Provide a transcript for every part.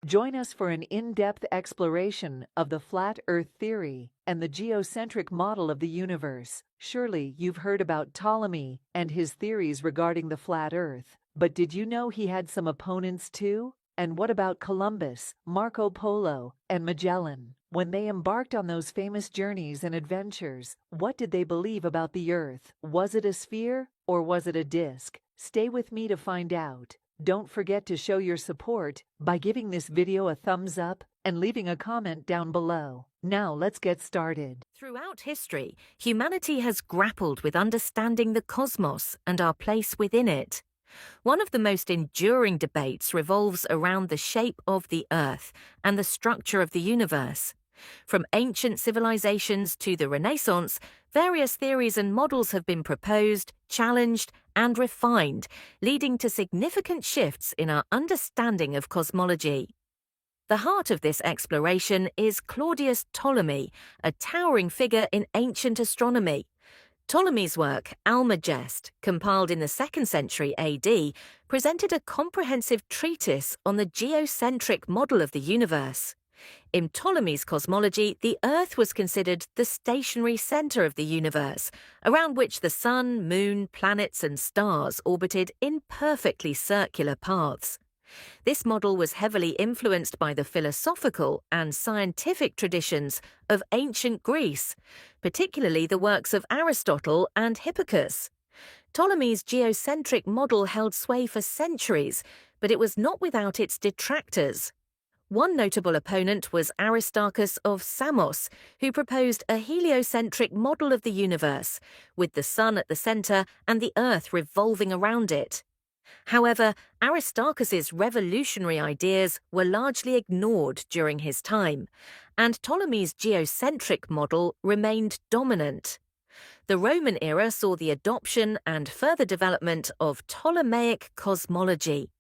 Join us for an in-depth exploration of the flat Earth theory and the geocentric model of the universe. Surely you've heard about Ptolemy and his theories regarding the flat Earth, but did you know he had some opponents too? And what about Columbus, Marco Polo, and Magellan? When they embarked on those famous journeys and adventures, what did they believe about the Earth? Was it a sphere or was it a disk? Stay with me to find out. Don't forget to show your support by giving this video a thumbs up and leaving a comment down below. Now let's get started. Throughout history, humanity has grappled with understanding the cosmos and our place within it. One of the most enduring debates revolves around the shape of the Earth and the structure of the universe. From ancient civilizations to the Renaissance, various theories and models have been proposed, challenged, and refined, leading to significant shifts in our understanding of cosmology. The heart of this exploration is Claudius Ptolemy, a towering figure in ancient astronomy. Ptolemy's work, Almagest, compiled in the 2nd century AD, presented a comprehensive treatise on the geocentric model of the universe. In Ptolemy's cosmology, the Earth was considered the stationary center of the universe, around which the sun, moon, planets, and stars orbited in perfectly circular paths. This model was heavily influenced by the philosophical and scientific traditions of ancient Greece, particularly the works of Aristotle and Hipparchus. Ptolemy's geocentric model held sway for centuries, but it was not without its detractors. One notable opponent was Aristarchus of Samos, who proposed a heliocentric model of the universe, with the sun at the center and the Earth revolving around it. However, Aristarchus's revolutionary ideas were largely ignored during his time, and Ptolemy's geocentric model remained dominant. The Roman era saw the adoption and further development of Ptolemaic cosmology.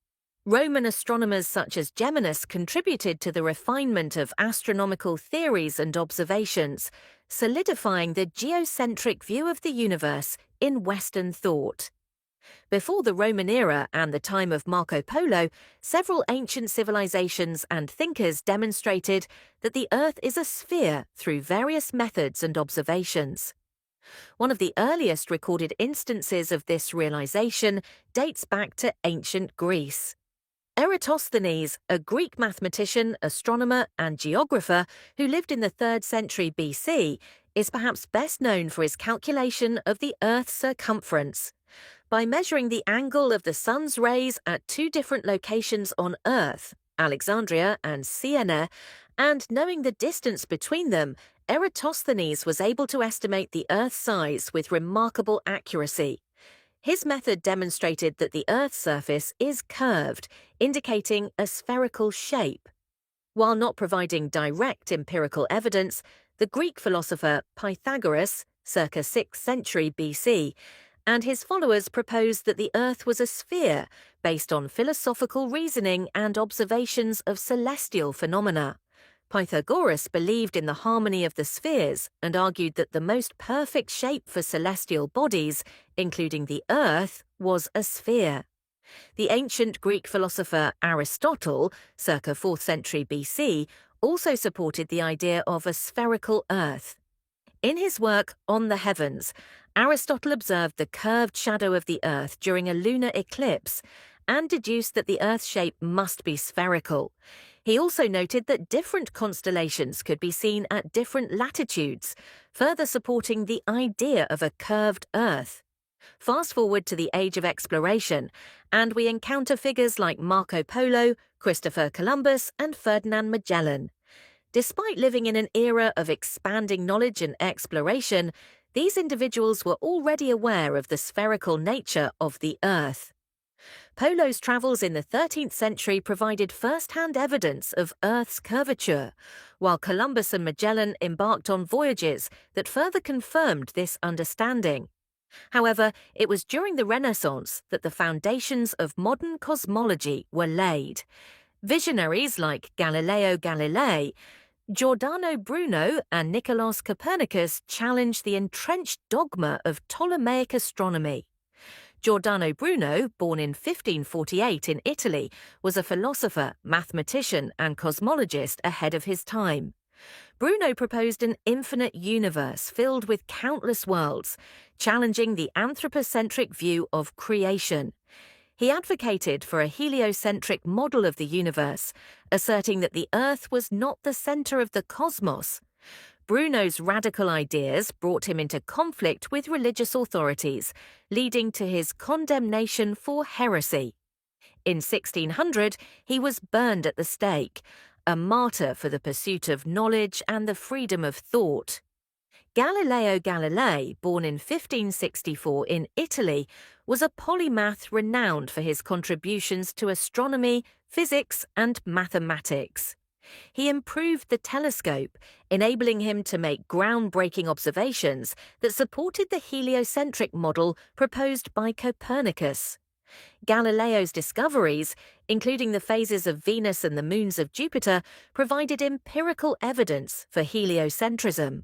Roman astronomers such as Geminus contributed to the refinement of astronomical theories and observations, solidifying the geocentric view of the universe in Western thought. Before the Roman era and the time of Marco Polo, several ancient civilizations and thinkers demonstrated that the Earth is a sphere through various methods and observations. One of the earliest recorded instances of this realization dates back to ancient Greece. Eratosthenes, a Greek mathematician, astronomer, and geographer who lived in the 3rd century BC, is perhaps best known for his calculation of the Earth's circumference. By measuring the angle of the sun's rays at 2 different locations on Earth, Alexandria and Siena, and knowing the distance between them, Eratosthenes was able to estimate the Earth's size with remarkable accuracy. His method demonstrated that the Earth's surface is curved, indicating a spherical shape. While not providing direct empirical evidence, the Greek philosopher Pythagoras, circa 6th century BC, and his followers proposed that the Earth was a sphere based on philosophical reasoning and observations of celestial phenomena. Pythagoras believed in the harmony of the spheres and argued that the most perfect shape for celestial bodies, including the Earth, was a sphere. The ancient Greek philosopher Aristotle, circa 4th century BC, also supported the idea of a spherical Earth. In his work On the Heavens, Aristotle observed the curved shadow of the Earth during a lunar eclipse and deduced that the Earth's shape must be spherical. He also noted that different constellations could be seen at different latitudes, further supporting the idea of a curved Earth. Fast forward to the Age of Exploration, and we encounter figures like Marco Polo, Christopher Columbus, and Ferdinand Magellan. Despite living in an era of expanding knowledge and exploration, these individuals were already aware of the spherical nature of the Earth. Polo's travels in the 13th century provided first-hand evidence of Earth's curvature, while Columbus and Magellan embarked on voyages that further confirmed this understanding. However, it was during the Renaissance that the foundations of modern cosmology were laid. Visionaries like Galileo Galilei, Giordano Bruno, and Nicolaus Copernicus challenged the entrenched dogma of Ptolemaic astronomy. Giordano Bruno, born in 1548 in Italy, was a philosopher, mathematician, and cosmologist ahead of his time. Bruno proposed an infinite universe filled with countless worlds, challenging the anthropocentric view of creation. He advocated for a heliocentric model of the universe, asserting that the Earth was not the center of the cosmos. Bruno's radical ideas brought him into conflict with religious authorities, leading to his condemnation for heresy. In 1600, he was burned at the stake, a martyr for the pursuit of knowledge and the freedom of thought. Galileo Galilei, born in 1564 in Italy, was a polymath renowned for his contributions to astronomy, physics, and mathematics. He improved the telescope, enabling him to make groundbreaking observations that supported the heliocentric model proposed by Copernicus. Galileo's discoveries, including the phases of Venus and the moons of Jupiter, provided empirical evidence for heliocentrism.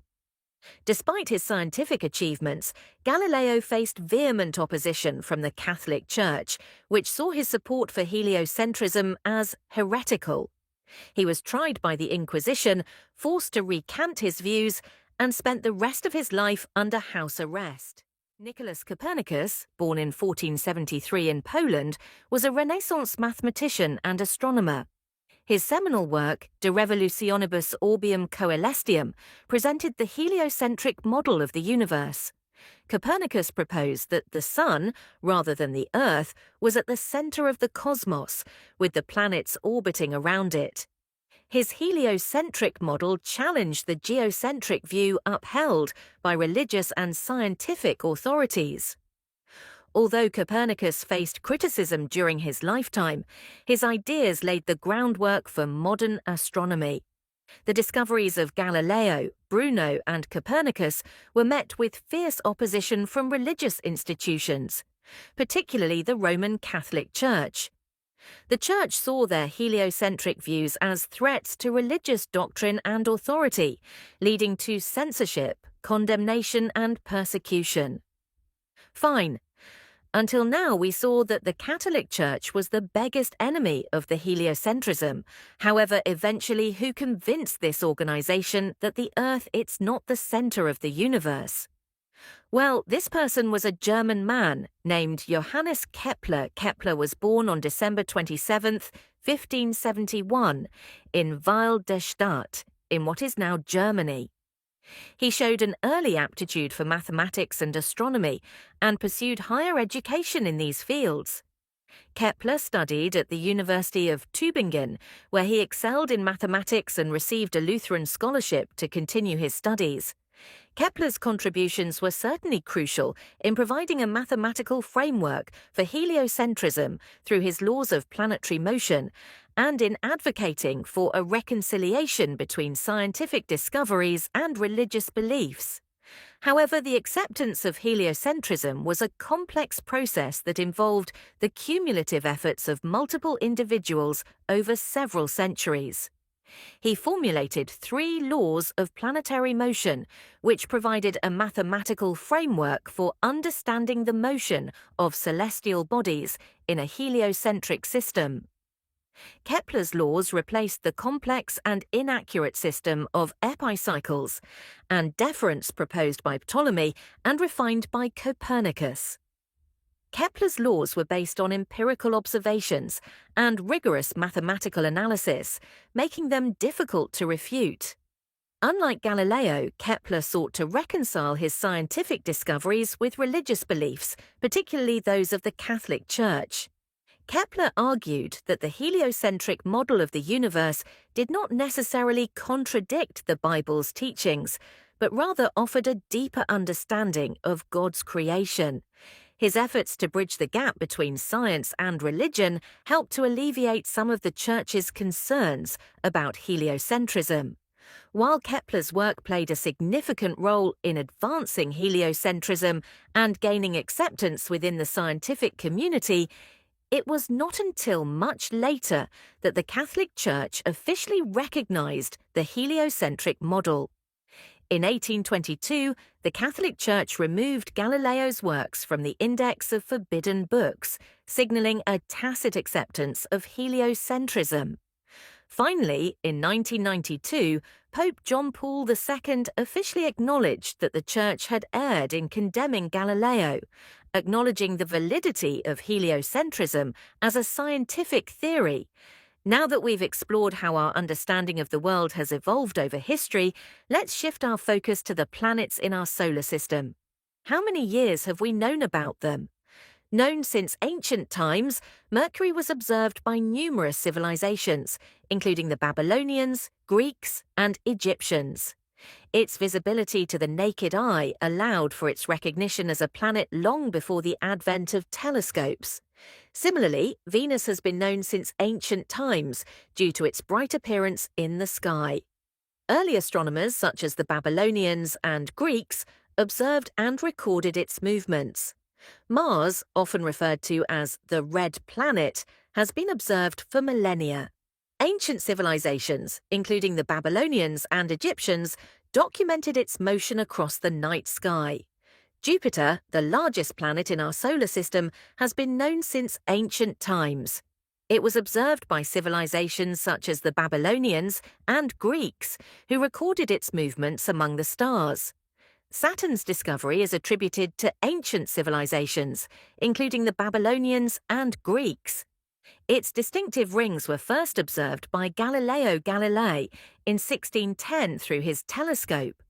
Despite his scientific achievements, Galileo faced vehement opposition from the Catholic Church, which saw his support for heliocentrism as heretical. He was tried by the Inquisition, forced to recant his views, and spent the rest of his life under house arrest. Nicholas Copernicus, born in 1473 in Poland, was a Renaissance mathematician and astronomer. His seminal work, De Revolutionibus Orbium Coelestium, presented the heliocentric model of the universe. Copernicus proposed that the Sun, rather than the Earth, was at the center of the cosmos, with the planets orbiting around it. His heliocentric model challenged the geocentric view upheld by religious and scientific authorities. Although Copernicus faced criticism during his lifetime, his ideas laid the groundwork for modern astronomy. The discoveries of Galileo, Bruno, and Copernicus were met with fierce opposition from religious institutions, particularly the Roman Catholic Church. The Church saw their heliocentric views as threats to religious doctrine and authority, leading to censorship, condemnation, and persecution. Fine. Until now, we saw that the Catholic Church was the biggest enemy of the heliocentrism. However, eventually, who convinced this organization that the Earth is not the center of the universe? Well, this person was a German man named Johannes Kepler. Kepler was born on December 27, 1571, in Weil der Stadt, in what is now Germany. He showed an early aptitude for mathematics and astronomy and pursued higher education in these fields. Kepler studied at the University of Tübingen, where he excelled in mathematics and received a Lutheran scholarship to continue his studies. Kepler's contributions were certainly crucial in providing a mathematical framework for heliocentrism through his laws of planetary motion and in advocating for a reconciliation between scientific discoveries and religious beliefs. However, the acceptance of heliocentrism was a complex process that involved the cumulative efforts of multiple individuals over several centuries. He formulated 3 laws of planetary motion, which provided a mathematical framework for understanding the motion of celestial bodies in a heliocentric system. Kepler's laws replaced the complex and inaccurate system of epicycles and deference proposed by Ptolemy and refined by Copernicus. Kepler's laws were based on empirical observations and rigorous mathematical analysis, making them difficult to refute. Unlike Galileo, Kepler sought to reconcile his scientific discoveries with religious beliefs, particularly those of the Catholic Church. Kepler argued that the heliocentric model of the universe did not necessarily contradict the Bible's teachings, but rather offered a deeper understanding of God's creation. His efforts to bridge the gap between science and religion helped to alleviate some of the Church's concerns about heliocentrism. While Kepler's work played a significant role in advancing heliocentrism and gaining acceptance within the scientific community, it was not until much later that the Catholic Church officially recognized the heliocentric model. In 1822, the Catholic Church removed Galileo's works from the Index of Forbidden Books, signaling a tacit acceptance of heliocentrism. Finally, in 1992, Pope John Paul II officially acknowledged that the Church had erred in condemning Galileo, acknowledging the validity of heliocentrism as a scientific theory. Now that we've explored how our understanding of the world has evolved over history, let's shift our focus to the planets in our solar system. How many years have we known about them? Known since ancient times, Mercury was observed by numerous civilizations, including the Babylonians, Greeks, and Egyptians. Its visibility to the naked eye allowed for its recognition as a planet long before the advent of telescopes. Similarly, Venus has been known since ancient times due to its bright appearance in the sky. Early astronomers, such as the Babylonians and Greeks, observed and recorded its movements. Mars, often referred to as the Red Planet, has been observed for millennia. Ancient civilizations, including the Babylonians and Egyptians, documented its motion across the night sky. Jupiter, the largest planet in our solar system, has been known since ancient times. It was observed by civilizations such as the Babylonians and Greeks, who recorded its movements among the stars. Saturn's discovery is attributed to ancient civilizations, including the Babylonians and Greeks. Its distinctive rings were first observed by Galileo Galilei in 1610 through his telescope.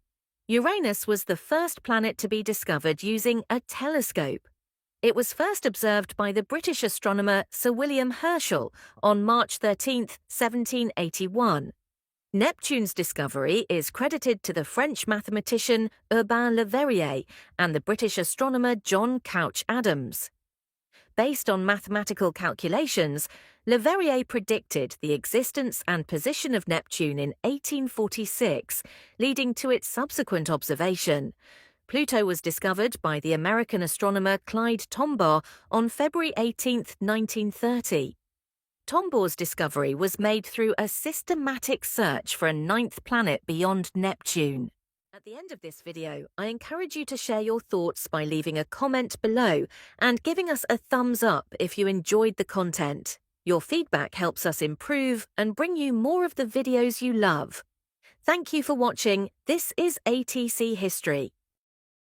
Uranus was the first planet to be discovered using a telescope. It was first observed by the British astronomer Sir William Herschel on March 13, 1781. Neptune's discovery is credited to the French mathematician Urbain Le Verrier and the British astronomer John Couch Adams. Based on mathematical calculations, Le Verrier predicted the existence and position of Neptune in 1846, leading to its subsequent observation. Pluto was discovered by the American astronomer Clyde Tombaugh on February 18, 1930. Tombaugh's discovery was made through a systematic search for a ninth planet beyond Neptune. At the end of this video, I encourage you to share your thoughts by leaving a comment below and giving us a thumbs up if you enjoyed the content. Your feedback helps us improve and bring you more of the videos you love. Thank you for watching. This is ATC History.